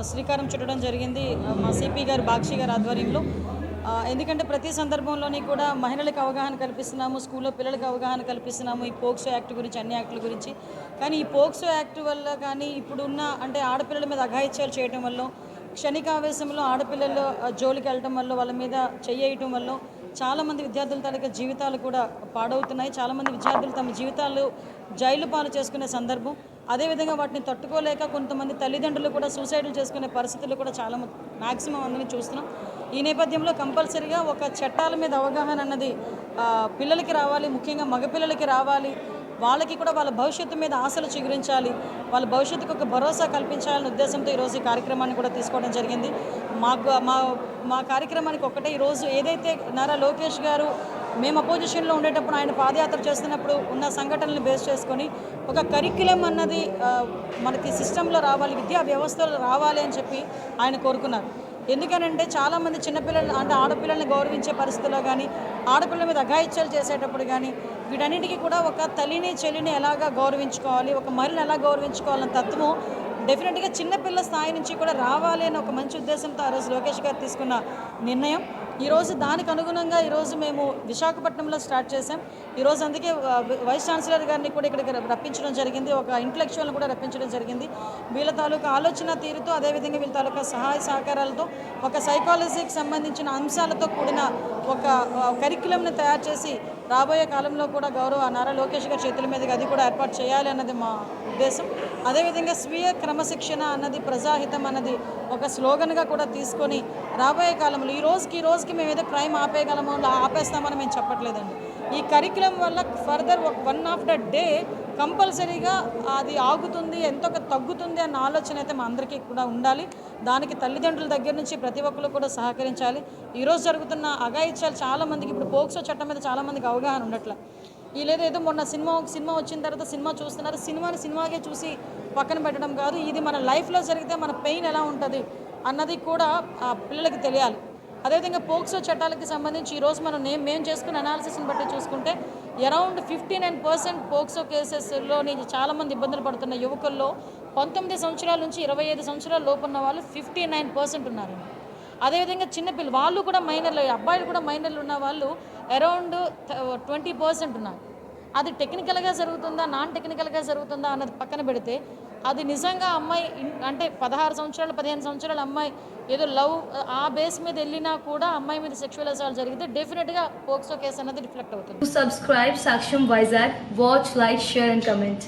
శ్రీకారం చుట్టడం జరిగింది మా సిపి గారు బాక్షి గారి ఆధ్వర్యంలో. ఎందుకంటే ప్రతి సందర్భంలోని కూడా మహిళలకు అవగాహన కల్పిస్తున్నాము, స్కూల్లో పిల్లలకు అవగాహన కల్పిస్తున్నాము ఈ పోక్సో యాక్ట్ గురించి, అన్ని యాక్టుల గురించి. కానీ ఈ పోక్సో యాక్ట్ వల్ల కానీ ఇప్పుడున్న అంటే ఆడపిల్లల మీద అఘాయిత్యాలు చేయడం వల్ల, క్షణికావేశంలో ఆడపిల్లలు జోలికి వెళ్ళటం వల్ల, వాళ్ళ మీద చెయ్యటం వల్ల చాలామంది విద్యార్థుల తాలూకా జీవితాలు కూడా పాడవుతున్నాయి. చాలామంది విద్యార్థులు తమ జీవితాలు జైలు పాలు చేసుకునే సందర్భం. అదేవిధంగా వాటిని తట్టుకోలేక కొంతమంది తల్లిదండ్రులు కూడా సూసైడ్లు చేసుకునే పరిస్థితులు కూడా చాలా మ్యాక్సిమం అందరినీ చూస్తున్నాం. ఈ నేపథ్యంలో కంపల్సరీగా ఒక చట్టాల మీద అవగాహన అన్నది పిల్లలకి రావాలి, ముఖ్యంగా మగపిల్లలకి రావాలి. వాళ్ళకి కూడా వాళ్ళ భవిష్యత్తు మీద ఆశలు చిగురించాలి, వాళ్ళ భవిష్యత్తుకు ఒక భరోసా కల్పించాలనే ఉద్దేశంతో ఈరోజు ఈ కార్యక్రమాన్ని కూడా తీసుకోవడం జరిగింది. మాకు మా మా కార్యక్రమానికి ఒకటే ఈరోజు ఏదైతే నారా లోకేష్ గారు మేము అపోజిషన్లో ఉండేటప్పుడు ఆయన పాదయాత్ర చేస్తున్నప్పుడు ఉన్న సంఘటనలు బేస్ చేసుకొని ఒక కరిక్యులం అన్నది మనకి సిస్టంలో రావాలి, విద్యా వ్యవస్థలో రావాలి అని చెప్పి ఆయన కోరుకున్నారు. ఎందుకనంటే చాలామంది చిన్నపిల్లలు అంటే ఆడపిల్లల్ని గౌరవించే పరిస్థితుల్లో కానీ, ఆడపిల్లల మీద అఘాయిత్యాలు చేసేటప్పుడు కానీ వీటన్నిటికీ కూడా ఒక తల్లిని చెల్లిని ఎలాగా గౌరవించుకోవాలి, ఒక మహిళను ఎలా గౌరవించుకోవాలన్న తత్వం డెఫినెట్గా చిన్నపిల్ల స్థాయి నుంచి కూడా రావాలి అని ఒక మంచి ఉద్దేశంతో ఆ రోజు లోకేష్ గారు తీసుకున్న నిర్ణయం. ఈరోజు దానికి అనుగుణంగా ఈరోజు మేము విశాఖపట్నంలో స్టార్ట్ చేసాం. ఈరోజు అందుకే వైస్ ఛాన్సలర్ గారిని కూడా ఇక్కడికి రప్పించడం జరిగింది, ఒక ఇంటలెక్చువల్ని కూడా రప్పించడం జరిగింది. వీళ్ళ తాలూకా ఆలోచన తీరుతో, అదేవిధంగా వీళ్ళ తాలూకా సహాయ సహకారాలతో ఒక సైకాలజీకి సంబంధించిన అంశాలతో కూడిన ఒక కరిక్యులంని తయారు చేసి రాబోయే కాలంలో కూడా గౌరవ నారా లోకేష్ గారి చేతుల మీదుగా అది కూడా ఏర్పాటు చేయాలి అన్నది మా ఉద్దేశం. అదేవిధంగా స్వీయ క్రమశిక్షణ అన్నది, ప్రజాహితం అన్నది ఒక స్లోగన్గా కూడా తీసుకొని రాబోయే కాలంలో ఈ రోజుకి మేము ఏదో క్రైమ్ ఆపేయగలమో ఆపేస్తామని మేము చెప్పట్లేదండి. ఈ కరిక్యులం వల్ల further one of the day కంపల్సరీగా అది ఆగుతుంది, ఎంతో తగ్గుతుంది అన్న ఆలోచన అయితే మా అందరికీ కూడా ఉండాలి. దానికి తల్లిదండ్రుల దగ్గర నుంచి ప్రతి ఒక్కరు కూడా సహకరించాలి. ఈరోజు జరుగుతున్న అఘాయిత్యాలు చాలామందికి ఇప్పుడు పోక్సో చట్టం మీద చాలామందికి అవగాహన ఉండట్లే. ఏదో మొన్న సినిమా వచ్చిన తర్వాత సినిమా చూస్తున్నారు, సినిమాగే చూసి పక్కన పెట్టడం కాదు, ఇది మన లైఫ్లో జరిగితే మన పెయిన్ ఎలా ఉంటుంది అన్నది కూడా పిల్లలకి తెలియాలి. అదేవిధంగా పోక్సో చట్టాలకి సంబంధించి ఈరోజు మేము చేసుకున్న అనాలిసిస్ని బట్టి చూసుకుంటే అరౌండ్ 59% పోక్సో కేసెస్లోని చాలామంది ఇబ్బందులు పడుతున్న యువకుల్లో 19 సంవత్సరాల నుంచి 25 సంవత్సరాల లోపున్న వాళ్ళు 59% ఉన్నారు. అదేవిధంగా చిన్నపిల్లలు వాళ్ళు కూడా మైనర్లు, అబ్బాయిలు కూడా మైనర్లు ఉన్న వాళ్ళు అరౌండ్ 20% ఉన్నారు. అది టెక్నికల్గా జరుగుతుందా, నాన్ టెక్నికల్గా జరుగుతుందా అన్నది పక్కన పెడితే, అది నిజంగా అమ్మాయి అంటే 16 సంవత్సరాలు 15 సంవత్సరాల అమ్మాయి ఏదో లవ్ ఆ బేస్ మీద వెళ్ళినా కూడా అమ్మాయి మీద సెక్షువల్ అసాల్ట్ జరిగితే డెఫినెట్గా పోక్సో కేసు అన్నది రిఫ్లెక్ట్ అవుతుంది. Subscribe Saksham Vizag, watch, like, share and comment.